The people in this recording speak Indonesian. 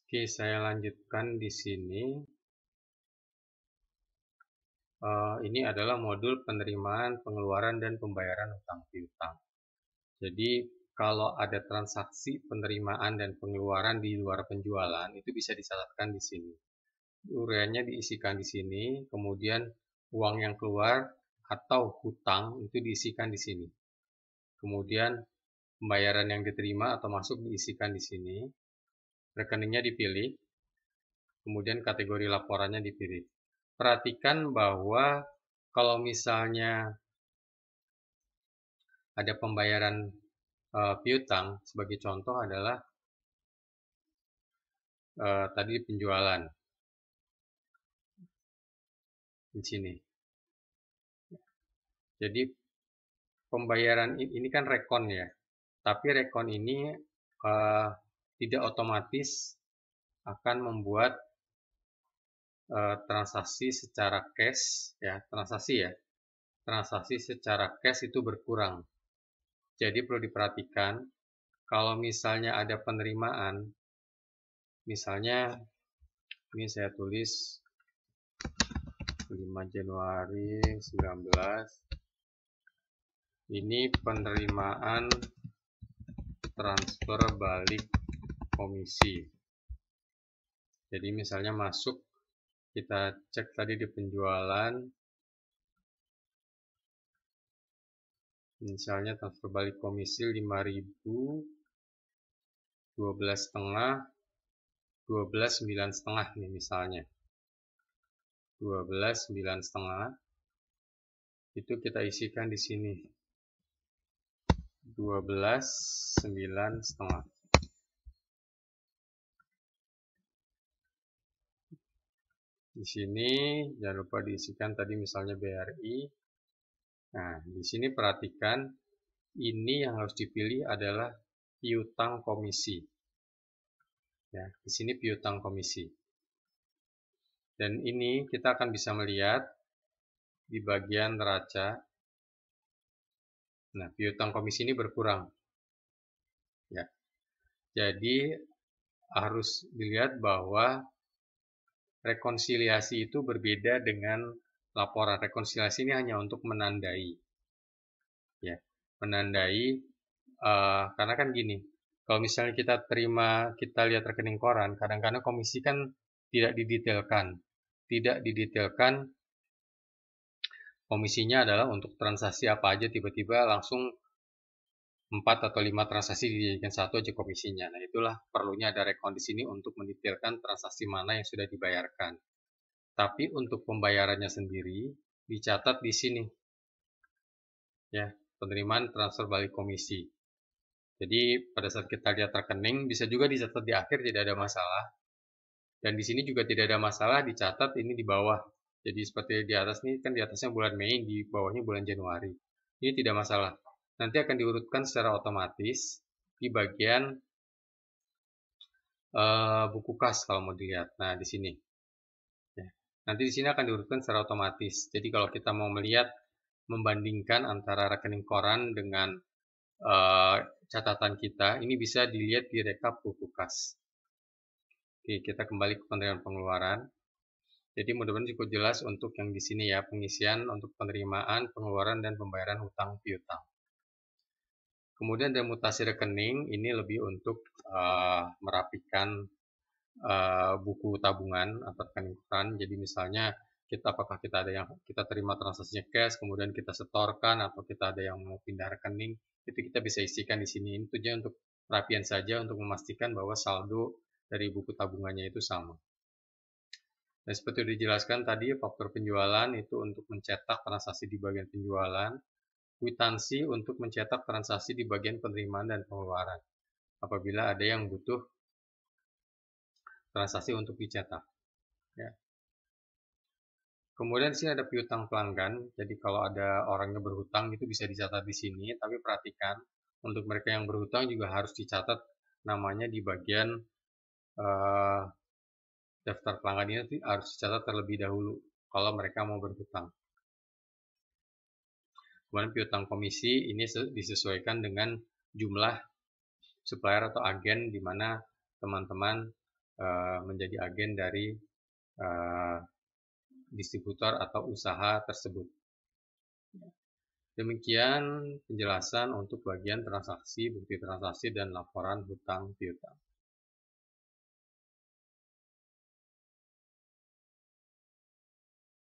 Oke, saya lanjutkan di sini. Ini adalah modul penerimaan, pengeluaran, dan pembayaran hutang piutang. Jadi, kalau ada transaksi penerimaan dan pengeluaran di luar penjualan, itu bisa dicatatkan di sini. Ureanya diisikan di sini, kemudian uang yang keluar atau hutang itu diisikan di sini. Kemudian pembayaran yang diterima atau masuk diisikan di sini. Rekeningnya dipilih, kemudian kategori laporannya dipilih. Perhatikan bahwa kalau misalnya ada pembayaran piutang, sebagai contoh adalah tadi penjualan di sini. Jadi pembayaran ini kan rekon ya, tapi rekon ini tidak otomatis akan membuat transaksi secara cash ya, transaksi secara cash itu berkurang. Jadi perlu diperhatikan kalau misalnya ada penerimaan, misalnya ini saya tulis 5 Januari 19, ini penerimaan transfer balik komisi. Jadi misalnya masuk, kita cek tadi di penjualan, misalnya transfer balik komisi 5.000, 12,5, 12,9,5 nih misalnya. 12,9,5 itu kita isikan di sini. 12,9,5. Di sini jangan lupa diisikan tadi misalnya BRI. Nah, di sini perhatikan ini yang harus dipilih adalah piutang komisi. Ya, di sini piutang komisi. Dan ini kita akan bisa melihat di bagian neraca. Nah, piutang komisi ini berkurang. Ya. Jadi harus dilihat bahwa rekonsiliasi itu berbeda dengan laporan. Rekonsiliasi ini hanya untuk menandai. Ya, menandai karena kan gini, kalau misalnya kita lihat rekening koran, kadang-kadang komisi kan tidak didetailkan. Komisinya adalah untuk transaksi apa aja, tiba-tiba langsung 4 atau 5 transaksi dijadikan satu aja komisinya. Nah, itulah perlunya ada rekon di sini untuk mendetailkan transaksi mana yang sudah dibayarkan. Tapi untuk pembayarannya sendiri dicatat di sini. Ya, penerimaan transfer balik komisi. Jadi pada saat kita lihat rekening bisa juga dicatat di akhir, tidak ada masalah. Dan di sini juga tidak ada masalah dicatat ini di bawah. Jadi seperti di atas nih kan di atasnya bulan Mei, di bawahnya bulan Januari. Ini tidak masalah. Nanti akan diurutkan secara otomatis di bagian buku kas kalau mau dilihat. Nah, di sini. Ya. Nanti di sini akan diurutkan secara otomatis. Jadi kalau kita mau melihat membandingkan antara rekening koran dengan catatan kita, ini bisa dilihat di rekap buku kas. Oke, kita kembali ke penerimaan pengeluaran. Jadi mudah-mudahan cukup jelas untuk yang di sini ya, pengisian untuk penerimaan, pengeluaran, dan pembayaran hutang piutang. Kemudian ada mutasi rekening, ini lebih untuk merapikan buku tabungan atau rekening koran. Jadi misalnya apakah kita ada yang kita terima transaksinya cash, kemudian kita setorkan, atau kita ada yang mau pindah rekening, itu kita bisa isikan di sini. Ini tujuan untuk perapian saja untuk memastikan bahwa saldo dari buku tabungannya itu sama. Dan seperti dijelaskan tadi, faktor penjualan itu untuk mencetak transaksi di bagian penjualan, kwitansi untuk mencetak transaksi di bagian penerimaan dan pengeluaran, apabila ada yang butuh transaksi untuk dicetak. Ya. Kemudian sini ada piutang pelanggan, jadi kalau ada orangnya berhutang itu bisa dicatat di sini, tapi perhatikan untuk mereka yang berhutang juga harus dicatat namanya di bagian daftar pelanggan ini harus dicatat terlebih dahulu kalau mereka mau berhutang. Kemudian piutang komisi ini disesuaikan dengan jumlah supplier atau agen di mana teman-teman menjadi agen dari distributor atau usaha tersebut. Demikian penjelasan untuk bagian transaksi, bukti transaksi, dan laporan hutang piutang.